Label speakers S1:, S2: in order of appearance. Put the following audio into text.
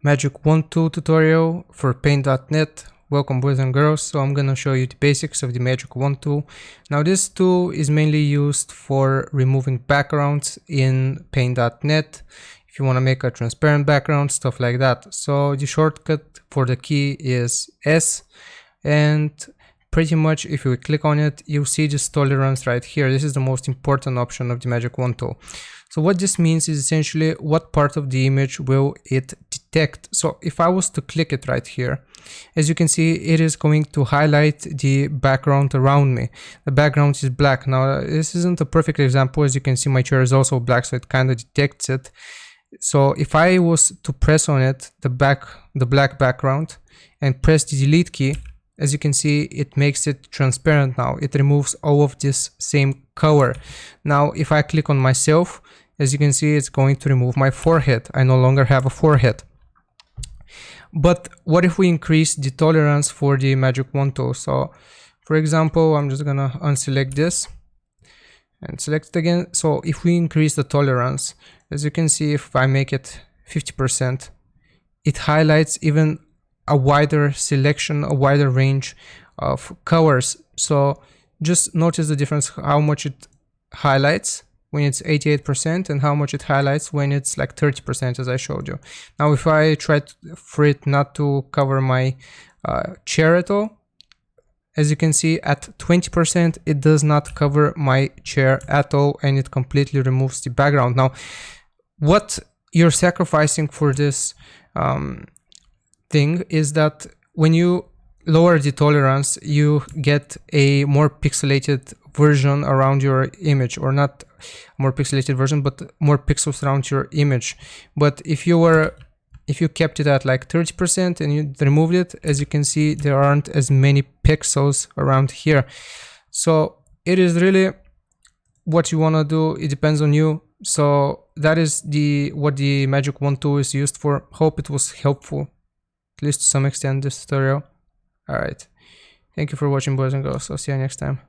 S1: Magic Wand Tool tutorial for Paint.net. Welcome boys and girls. So I'm gonna show you the basics of the Magic Wand Tool. Now this tool is mainly used for removing backgrounds in Paint.net. If you want to make a transparent background, stuff like that. So the shortcut for the key is S, and pretty much if you click on it, you'll see this tolerance right here. This is the most important option of the Magic Wand Tool. So what this means is essentially what part of the image will it detect. So if I was to click it right here, as you can see, it is going to highlight the background around me. The background is black. Now this isn't a perfect example. As you can see, my chair is also black, so it kind of detects it. So if I was to press on it, the black background, and press the delete key, as you can see, it makes it transparent now. It removes all of this same color. Now, if I click on myself, as you can see, it's going to remove my forehead. I no longer have a forehead. But what if we increase the tolerance for the Magic Wand Tool? So, for example, I'm just gonna unselect this and select it again. So if we increase the tolerance, as you can see, if I make it 50%, it highlights even a wider selection, a wider range of colors. So just notice the difference, how much it highlights when it's 88% and how much it highlights when it's like 30%, as I showed you. Now if I try for it not to cover my chair at all, as you can see, at 20% it does not cover my chair at all, and it completely removes the background. Now what you're sacrificing for this thing is that when you lower the tolerance, you get a more pixelated version around your image, or not more pixelated version, but more pixels around your image. But if you kept it at like 30% and you removed it, as you can see, there aren't as many pixels around here. So it is really what you want to do. It depends on you. So that is what the Magic Wand Tool is used for. Hope it was helpful, at least to some extent, this tutorial. Alright, thank you for watching, boys and girls. I'll see you next time.